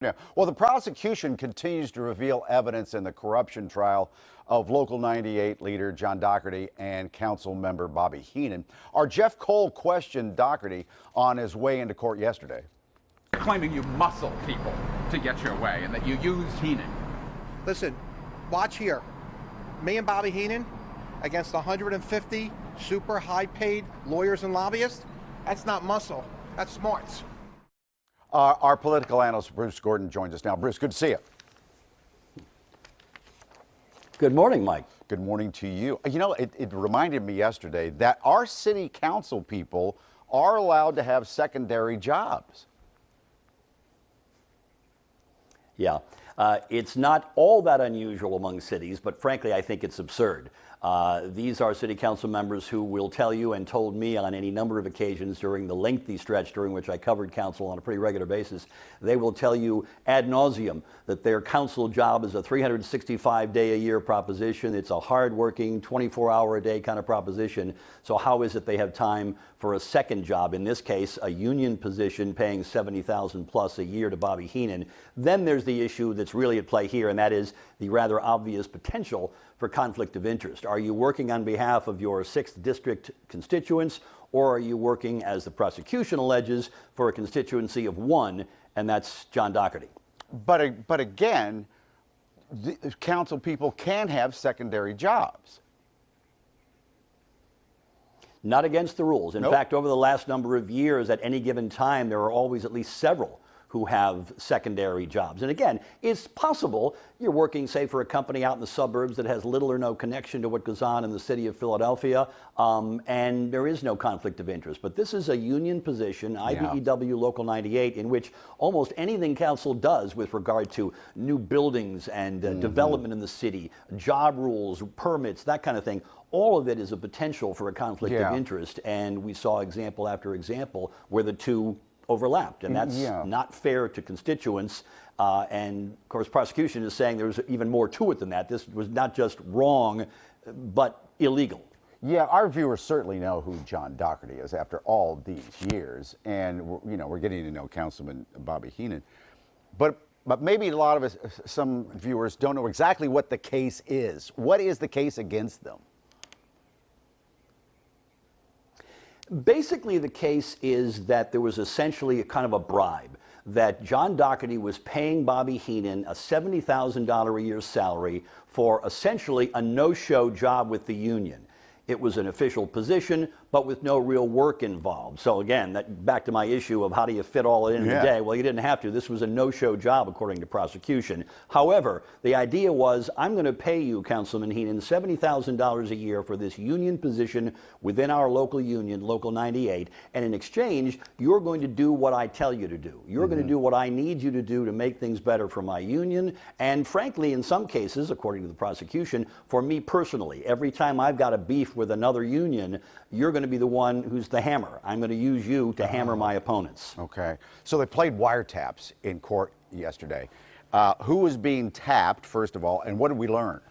Yeah. Well, the prosecution continues to reveal evidence in the corruption trial of Local 98 leader John Dougherty and council member Bobby Henon. Our Jeff Cole questioned Dougherty on his way into court yesterday. Claiming you muscle people to get your way and that you used Henon. Listen, watch here. Me and Bobby Henon against 150 super high-paid lawyers and lobbyists. That's not muscle. That's smarts. Our political analyst Bruce Gordon joins us now. Bruce, good to see you. Good morning, Mike. Good morning to you. You know, it reminded me yesterday that our city council people are allowed to have secondary jobs. Yeah, it's not all that unusual among cities, but frankly, I think it's absurd. These are city council members who will tell you and told me on any number of occasions during the lengthy stretch during which I covered council on a pretty regular basis, they will tell you ad nauseum that their council job is a 365-day-a-year proposition. It's a hard-working, 24-hour-a-day kind of proposition. So how is it they have time for a second job, in this case, a union position paying $70,000 plus a year to Bobby Henon? Then there's the issue that's really at play here, and that is the rather obvious potential for conflict of interest. Are you working on behalf of your 6th district constituents, or are you working, as the prosecution alleges, for a constituency of one, and that's John Dougherty? But again, the council people can have secondary jobs. Not against the rules. In Nope. fact, over the last number of years, at any given time, there are always at least several who have secondary jobs. And again, it's possible you're working, say, for a company out in the suburbs that has little or no connection to what goes on in the city of Philadelphia, and there is no conflict of interest. But this is a union position, IBEW Local 98, in which almost anything council does with regard to new buildings and development in the city, job rules, permits, that kind of thing, all of it is a potential for a conflict of interest. And we saw example after example where the two overlapped, and that's not fair to constituents. And of course, prosecution is saying there's even more to it than that. This was not just wrong, but illegal. Yeah, our viewers certainly know who John Dougherty is after all these years, and we're getting to know Councilman Bobby Henon, but maybe a lot of us, some viewers, don't know exactly what the case is. What is the case against them? Basically, the case is that there was essentially a kind of a bribe, that John Dougherty was paying Bobby Henon a $70,000 a year salary for essentially a no-show job with the union. It was an official position, but with no real work involved. So again, back to my issue of how do you fit all in a day? Well, you didn't have to. This was a no-show job, according to prosecution. However, the idea was, I'm going to pay you, Councilman Henon, $70,000 a year for this union position within our local union, Local 98, and in exchange, you're going to do what I tell you to do. You're going to do what I need you to do to make things better for my union, and frankly, in some cases, according to the prosecution, for me personally. Every time I've got a beef with another union, you're going to be the one who's the hammer. I'm going to use you to hammer my opponents. Okay. So they played wiretaps in court yesterday. Who was being tapped, first of all, and what did we learn?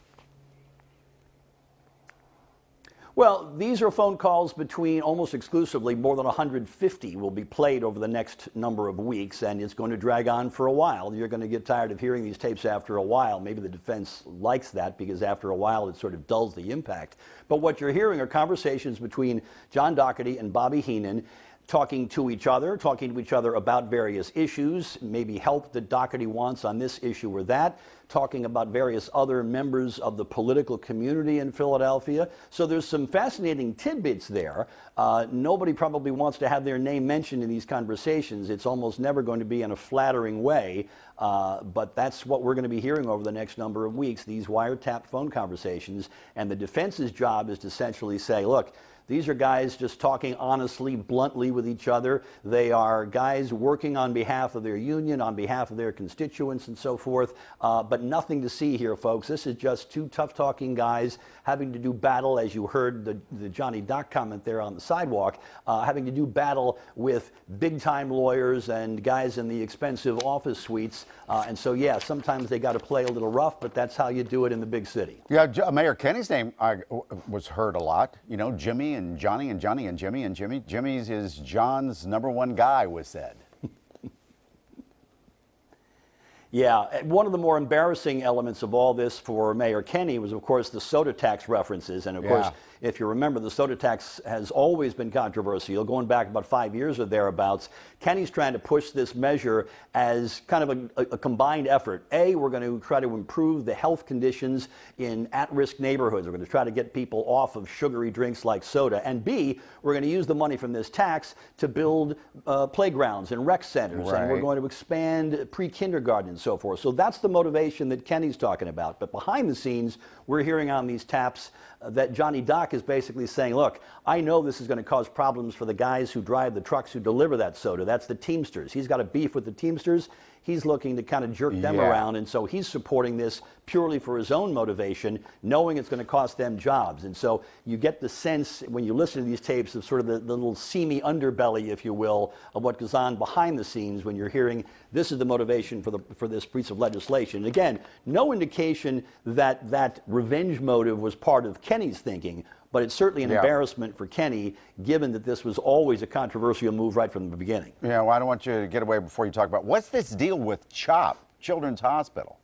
Well, these are phone calls between almost exclusively more than 150 will be played over the next number of weeks, and it's going to drag on for a while. You're going to get tired of hearing these tapes after a while. Maybe the defense likes that because after a while it sort of dulls the impact. But what you're hearing are conversations between John Dougherty and Bobby Henon, talking to each other about various issues, maybe help that Dougherty wants on this issue or that, talking about various other members of the political community in Philadelphia. So there's some fascinating tidbits there. Nobody probably wants to have their name mentioned in these conversations. It's almost never going to be in a flattering way, but that's what we're going to be hearing over the next number of weeks, these wiretap phone conversations. And the defense's job is to essentially say, look, these are guys just talking honestly, bluntly with each other. They are guys working on behalf of their union, on behalf of their constituents and so forth, but nothing to see here, folks. This is just two tough-talking guys having to do battle, as you heard the Johnny Doc comment there on the sidewalk, having to do battle with big-time lawyers and guys in the expensive office suites. And so, yeah, sometimes they got to play a little rough, but that's how you do it in the big city. Yeah, Mayor Kenny's name was heard a lot. You know, Jimmy and Johnny and Johnny and Jimmy and Jimmy. Jimmy's is John's #1 guy, was said. Yeah, one of the more embarrassing elements of all this for Mayor Kenney was, of course, the soda tax references. And, of course, if you remember, the soda tax has always been controversial, going back about 5 years or thereabouts. Kenney's trying to push this measure as kind of a combined effort. A, we're going to try to improve the health conditions in at-risk neighborhoods. We're going to try to get people off of sugary drinks like soda. And B, we're going to use the money from this tax to build playgrounds and rec centers. And we're going to expand pre-kindergarten and so forth. So that's the motivation that Kenney's talking about. But behind the scenes, we're hearing on these taps that Johnny Doc is basically saying, look, I know this is going to cause problems for the guys who drive the trucks who deliver that soda. That's the Teamsters. He's got a beef with the Teamsters. He's looking to kind of jerk them around, and so he's supporting this purely for his own motivation, knowing it's going to cost them jobs. And so you get the sense when you listen to these tapes of sort of the little seamy underbelly, if you will, of what goes on behind the scenes when you're hearing this is the motivation for this piece of legislation. Again, no indication that that revenge motive was part of Kenney's thinking, but it's certainly an embarrassment for Kenney, given that this was always a controversial move right from the beginning. Yeah, well, I don't want you to get away before you talk about what's this deal with CHOP, Children's Hospital?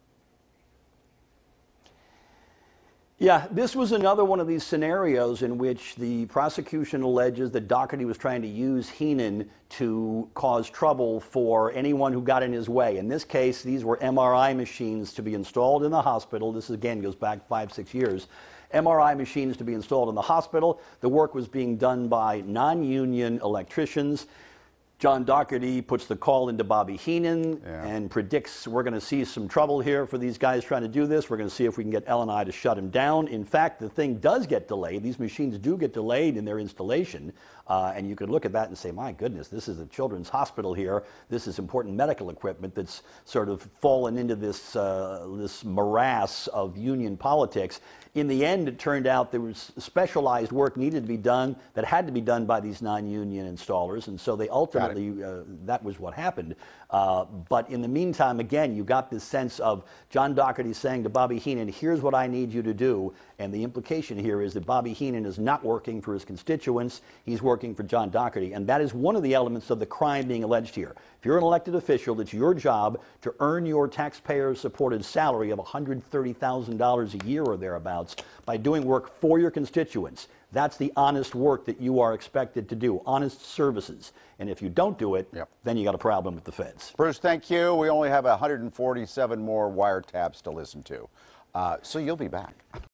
Yeah, this was another one of these scenarios in which the prosecution alleges that Dougherty was trying to use Henon to cause trouble for anyone who got in his way. In this case, these were MRI machines to be installed in the hospital. This, again, goes back 5-6 years. MRI machines to be installed in the hospital. The work was being done by non-union electricians. John Dougherty puts the call into Bobby Henon and predicts we're going to see some trouble here for these guys trying to do this. We're going to see if we can get L&I to shut him down. In fact, the thing does get delayed. These machines do get delayed in their installation. And you could look at that and say, my goodness, this is a children's hospital here. This is important medical equipment that's sort of fallen into this, this morass of union politics. In the end, it turned out there was specialized work needed to be done that had to be done by these non-union installers. And so they ultimately, that was what happened. But in the meantime, again, you got this sense of John Dougherty saying to Bobby Henon, here's what I need you to do. And the implication here is that Bobby Henon is not working for his constituents. He's working for John Dougherty. And that is one of the elements of the crime being alleged here. If you're an elected official, it's your job to earn your taxpayer-supported salary of $130,000 a year or thereabouts by doing work for your constituents. That's the honest work that you are expected to do, honest services. And if you don't do it, then you got a problem with the feds. Bruce, thank you. We only have 147 more wiretaps to listen to. So you'll be back.